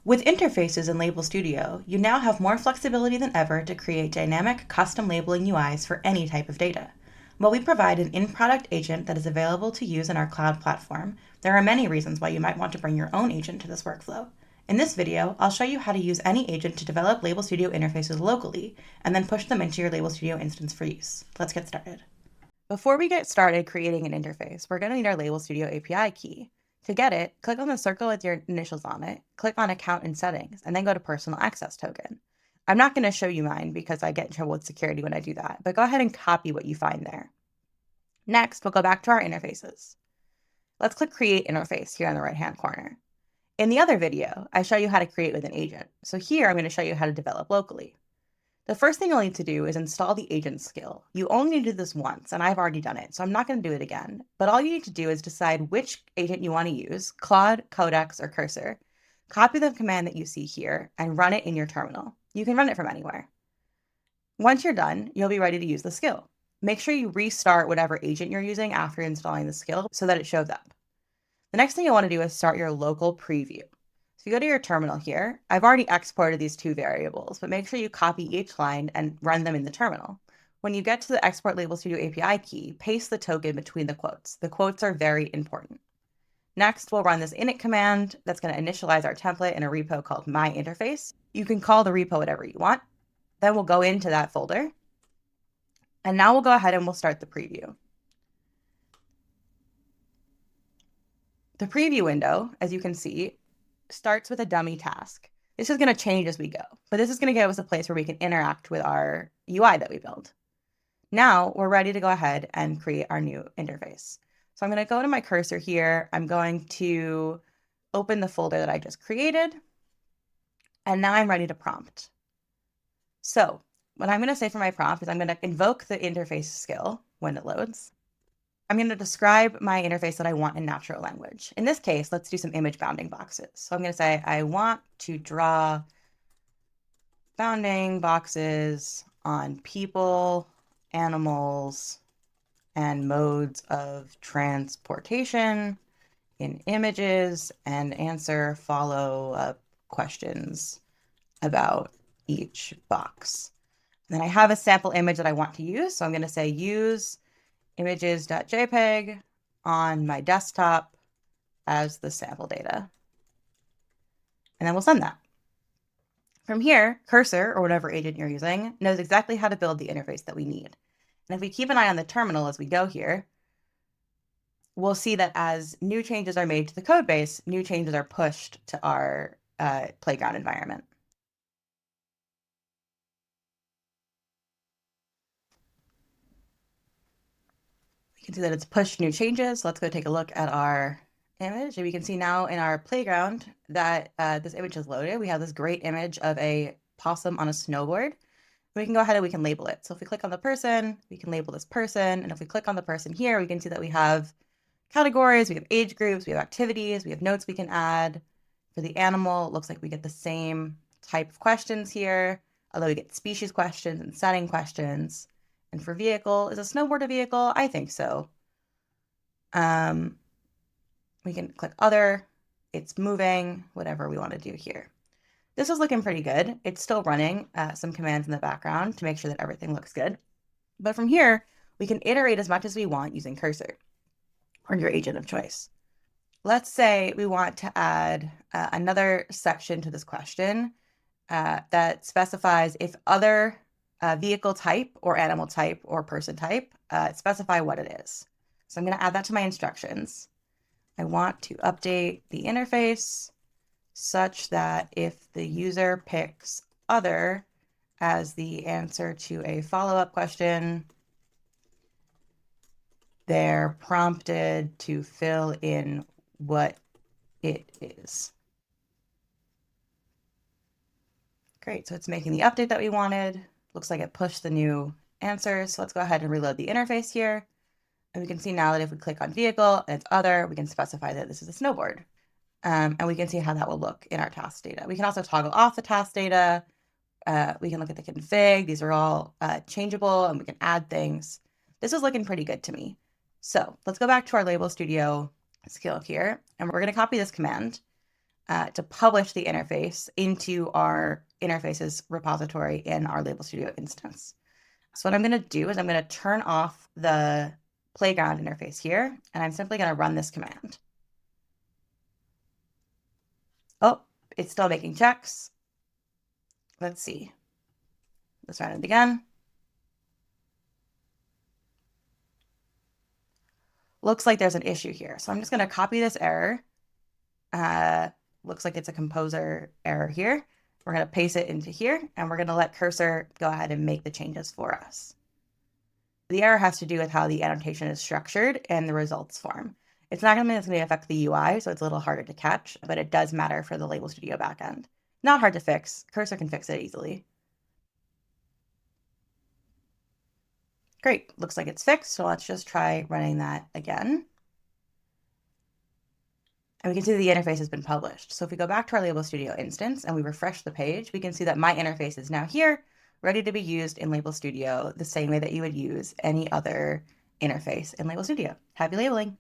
With interfaces in Label Studio, you now have more flexibility than ever to create dynamic, custom labeling UIs for any type of data. While we provide an in-product agent that is available to use in our cloud platform, there are many reasons why you might want to bring your own agent to this workflow. In this video, I'll show you how to use any agent to develop Label Studio interfaces locally, and then push them into your Label Studio instance for use. Let's get started. Before we get started creating an interface, we're going to need our Label Studio API key. To get it, click on the circle with your initials on it, click on Account and Settings, and then go to Personal Access Token. I'm not going to show you mine because I get in trouble with security when I do that, but go ahead and copy what you find there. Next, we'll go back to our interfaces. Let's click Create Interface here in the right-hand corner. In the other video, I show you how to create with an agent, so here I'm going to show you how to develop locally. The first thing you'll need to do is install the agent skill. You only need to do this once, and I've already done it, so I'm not going to do it again. But all you need to do is decide which agent you want to use, Claude, Codex, or Cursor. Copy the command that you see here and run it in your terminal. You can run it from anywhere. Once you're done, you'll be ready to use the skill. Make sure you restart whatever agent you're using after installing the skill so that it shows up. The next thing you'll want to do is start your local preview. If you go to your terminal here, I've already exported these two variables, but make sure you copy each line and run them in the terminal. When you get to the Export Label Studio API key, paste the token between the quotes. The quotes are very important. Next, we'll run this init command that's going to initialize our template in a repo called My Interface. You can call the repo whatever you want. Then we'll go into that folder. And now we'll go ahead and we'll start the preview. The preview window, as you can see, starts with a dummy task. This is going to change as we go, but this is going to give us a place where we can interact with our UI that we built. Now we're ready to go ahead and create our new interface. So I'm going to go to my cursor here. I'm going to open the folder that I just created. And now I'm ready to prompt. So what I'm going to say for my prompt is I'm going to invoke the interface skill when it loads. I'm going to describe my interface that I want in natural language. In this case, let's do some image bounding boxes. So I'm going to say, I want to draw bounding boxes on people, animals, and modes of transportation in images and answer follow-up questions about each box. And then I have a sample image that I want to use. So I'm going to say use images.jpg on my desktop as the sample data. And then we'll send that. From here, Cursor, or whatever agent you're using, knows exactly how to build the interface that we need. And if we keep an eye on the terminal as we go here, we'll see that as new changes are made to the code base, new changes are pushed to our playground environment. You can see that it's pushed new changes. Let's go take a look at our image. And we can see now in our playground that this image is loaded. We have this great image of a possum on a snowboard. We can go ahead and we can label it. So if we click on the person, we can label this person. And if we click on the person here, we can see that we have categories, we have age groups, we have activities, we have notes we can add. For the animal, it looks like we get the same type of questions here, although we get species questions and setting questions. And for vehicle, is a snowboard a vehicle? I think so. We can click other, it's moving, whatever we want to do here. This is looking pretty good. It's still running some commands in the background to make sure that everything looks good. But from here, we can iterate as much as we want using Cursor or your agent of choice. Let's say we want to add another section to this question that specifies if other vehicle type or animal type or person type, specify what it is. So I'm going to add that to my instructions. I want to update the interface such that if the user picks other as the answer to a follow-up question, they're prompted to fill in what it is. Great, so it's making the update that we wanted. Looks like it pushed the new answers. So let's go ahead and reload the interface here. And we can see now that if we click on vehicle and it's other, we can specify that this is a snowboard. And we can see how that will look in our task data. We can also toggle off the task data. We can look at the config. These are all changeable and we can add things. This is looking pretty good to me. So let's go back to our Label Studio skill here. And we're going to copy this command. to publish the interface into our interfaces repository in our Label Studio instance. So what I'm going to do is I'm going to turn off the playground interface here, and I'm simply going to run this command. Oh, it's still making checks. Let's see. Let's run it again. Looks like there's an issue here. So I'm just going to copy this error. Looks like it's a composer error here. We're going to paste it into here, and we're going to let Cursor go ahead and make the changes for us. The error has to do with how the annotation is structured in the results form. It's not going to affect the UI, so it's a little harder to catch, but it does matter for the Label Studio backend. Not hard to fix. Cursor can fix it easily. Great, looks like it's fixed, so let's just try running that again. And we can see the interface has been published. So if we go back to our Label Studio instance and we refresh the page, we can see that my interface is now here, ready to be used in Label Studio the same way that you would use any other interface in Label Studio. Happy labeling!